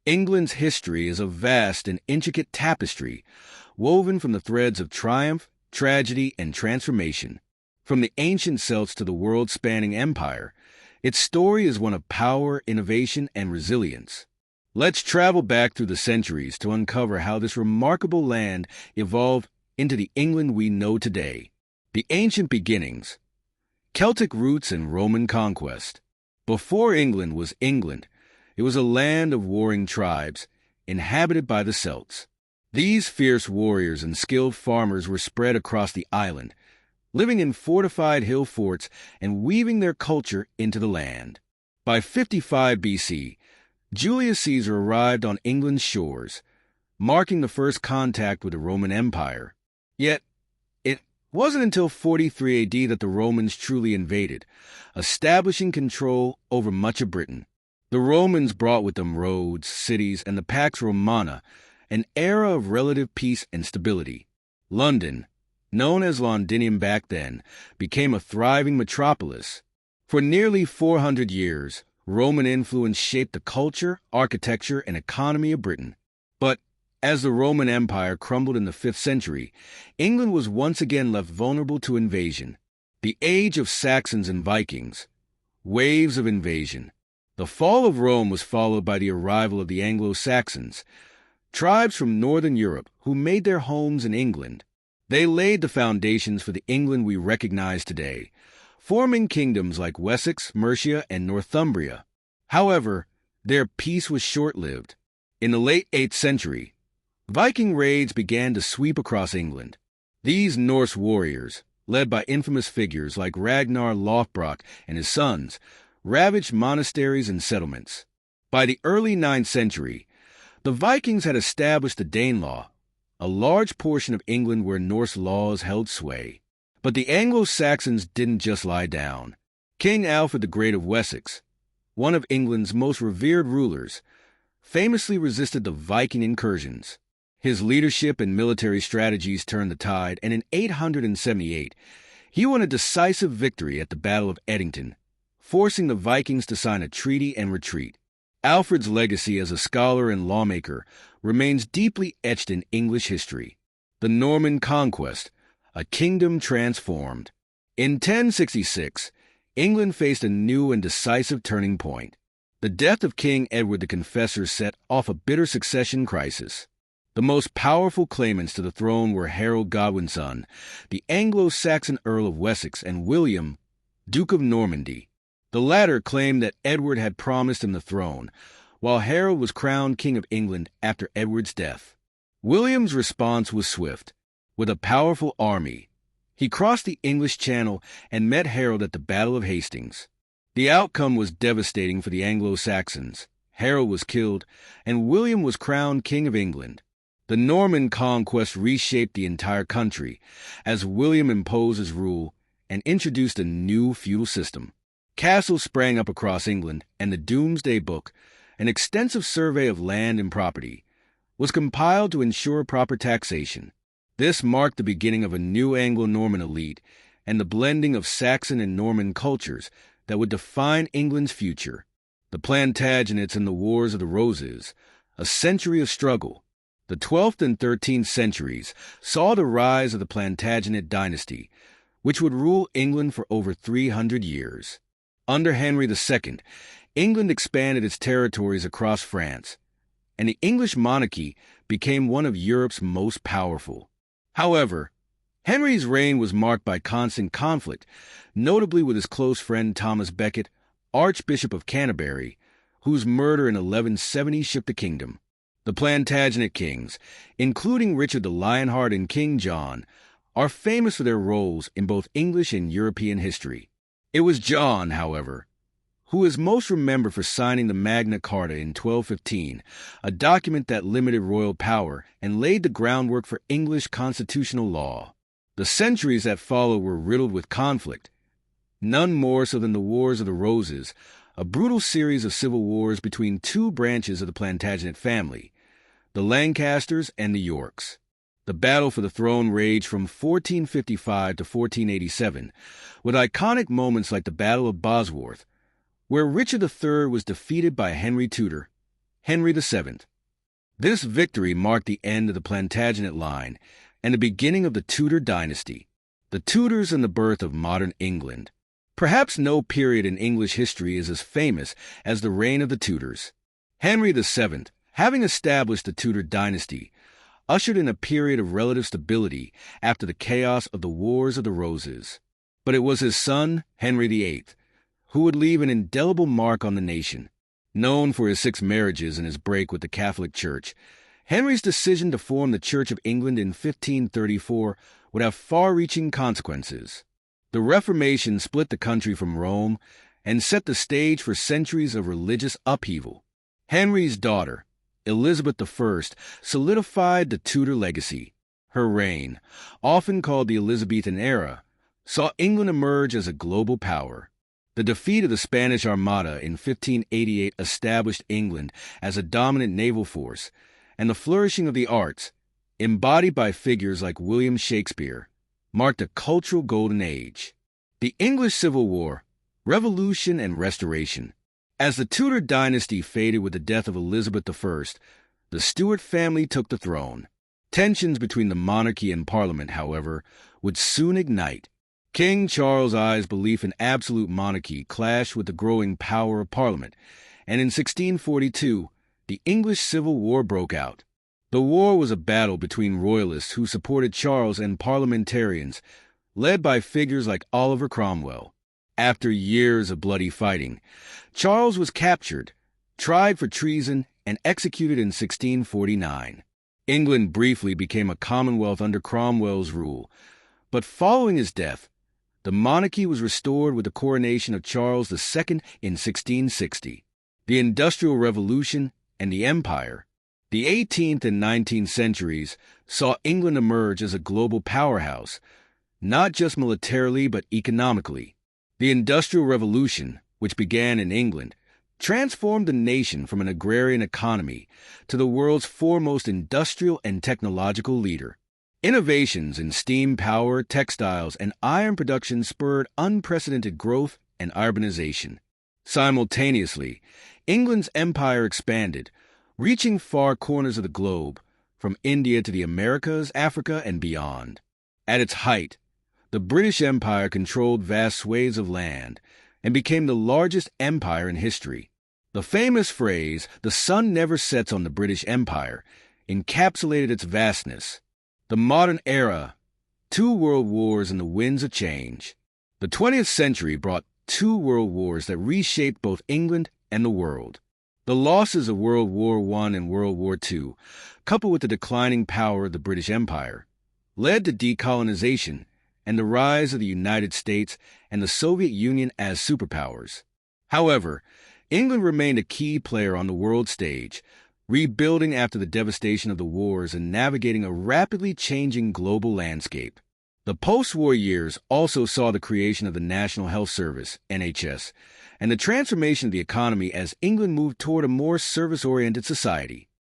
England's history is a vast and intricate tapestry, woven from the threads of triumph, tragedy, and transformation. From the ancient Celts to the world-spanning empire, its story is one of power, innovation, and resilience. Let's travel back through the centuries to uncover how this remarkable land evolved into the England we know today. The ancient beginnings, Celtic roots and Roman conquest. Before England was England, it was a land of warring tribes, inhabited by the Celts. These fierce warriors and skilled farmers were spread across the island, living in fortified hill forts and weaving their culture into the land. By 55 BC, Julius Caesar arrived on England's shores, marking the first contact with the Roman Empire. Yet, it wasn't until 43 AD that the Romans truly invaded, establishing control over much of Britain. The Romans brought with them roads, cities, and the Pax Romana, an era of relative peace and stability. London, known as Londinium back then, became a thriving metropolis. For nearly 400 years, Roman influence shaped the culture, architecture, and economy of Britain. But as the Roman Empire crumbled in the 5th century, England was once again left vulnerable to invasion. The age of Saxons and Vikings. Waves of invasion. The fall of Rome was followed by the arrival of the Anglo-Saxons, tribes from northern Europe who made their homes in England. They laid the foundations for the England we recognize today, forming kingdoms like Wessex, Mercia, and Northumbria. However, their peace was short-lived. In the late 8th century, Viking raids began to sweep across England. These Norse warriors, led by infamous figures like Ragnar Lothbrok and his sons, ravaged monasteries and settlements. By the early 9th century, the Vikings had established the Danelaw, a large portion of England where Norse laws held sway. But the Anglo-Saxons didn't just lie down. King Alfred the Great of Wessex, one of England's most revered rulers, famously resisted the Viking incursions. His leadership and military strategies turned the tide, and in 878, he won a decisive victory at the Battle of Edington, forcing the Vikings to sign a treaty and retreat. Alfred's legacy as a scholar and lawmaker remains deeply etched in English history. The Norman Conquest, a kingdom transformed. In 1066, England faced a new and decisive turning point. The death of King Edward the Confessor set off a bitter succession crisis. The most powerful claimants to the throne were Harold Godwin's son, the Anglo-Saxon Earl of Wessex, and William, Duke of Normandy. The latter claimed that Edward had promised him the throne, while Harold was crowned King of England after Edward's death. William's response was swift. With a powerful army, he crossed the English Channel and met Harold at the Battle of Hastings. The outcome was devastating for the Anglo-Saxons. Harold was killed, and William was crowned King of England. The Norman conquest reshaped the entire country, as William imposed his rule and introduced a new feudal system. Castles sprang up across England, and the Domesday Book, an extensive survey of land and property, was compiled to ensure proper taxation. This marked the beginning of a new Anglo-Norman elite and the blending of Saxon and Norman cultures that would define England's future. The Plantagenets and the Wars of the Roses, a century of struggle. The 12th and 13th centuries saw the rise of the Plantagenet dynasty, which would rule England for over 300 years. Under Henry II, England expanded its territories across France, and the English monarchy became one of Europe's most powerful. However, Henry's reign was marked by constant conflict, notably with his close friend Thomas Becket, Archbishop of Canterbury, whose murder in 1170 shook the kingdom. The Plantagenet kings, including Richard the Lionheart and King John, are famous for their roles in both English and European history. It was John, however, who is most remembered for signing the Magna Carta in 1215, a document that limited royal power and laid the groundwork for English constitutional law. The centuries that followed were riddled with conflict, none more so than the Wars of the Roses, a brutal series of civil wars between two branches of the Plantagenet family, the Lancasters and the Yorks. The battle for the throne raged from 1455 to 1487, with iconic moments like the Battle of Bosworth, where Richard III was defeated by Henry Tudor. Henry VII. This victory marked the end of the Plantagenet line and the beginning of the Tudor dynasty. The Tudors and the birth of modern England. Perhaps no period in English history is as famous as the reign of the Tudors. Henry VII, having established the Tudor dynasty, ushered in a period of relative stability after the chaos of the Wars of the Roses. But it was his son, Henry VIII, who would leave an indelible mark on the nation. Known for his 6 marriages and his break with the Catholic Church, Henry's decision to form the Church of England in 1534 would have far-reaching consequences. The Reformation split the country from Rome and set the stage for centuries of religious upheaval. Henry's daughter, Elizabeth I, solidified the Tudor legacy. Her reign, often called the Elizabethan era, saw England emerge as a global power. The defeat of the Spanish Armada in 1588 established England as a dominant naval force, and the flourishing of the arts, embodied by figures like William Shakespeare, marked a cultural golden age. The English Civil War, Revolution and Restoration. As the Tudor dynasty faded with the death of Elizabeth I, the Stuart family took the throne. Tensions between the monarchy and Parliament, however, would soon ignite. King Charles I's belief in absolute monarchy clashed with the growing power of Parliament, and in 1642, the English Civil War broke out. The war was a battle between royalists who supported Charles and parliamentarians, led by figures like Oliver Cromwell. After years of bloody fighting, Charles was captured, tried for treason, and executed in 1649. England briefly became a commonwealth under Cromwell's rule, but following his death, the monarchy was restored with the coronation of Charles II in 1660. The Industrial Revolution and the Empire. The 18th and 19th centuries saw England emerge as a global powerhouse, not just militarily but economically. The Industrial Revolution, which began in England, transformed the nation from an agrarian economy to the world's foremost industrial and technological leader. Innovations in steam power, textiles, and iron production spurred unprecedented growth and urbanization. Simultaneously, England's empire expanded, reaching far corners of the globe, from India to the Americas, Africa, and beyond. At its height, the British Empire controlled vast swathes of land and became the largest empire in history. The famous phrase, "the sun never sets on the British Empire," encapsulated its vastness. The modern era, 2 world wars and the winds of change. The 20th century brought 2 world wars that reshaped both England and the world. The losses of World War I and World War II, coupled with the declining power of the British Empire, led to decolonization and the rise of the United States and the Soviet Union as superpowers. However, England remained a key player on the world stage, rebuilding after the devastation of the wars and navigating a rapidly changing global landscape. The post-war years also saw the creation of the National Health Service, NHS, and the transformation of the economy as England moved toward a more service-oriented society.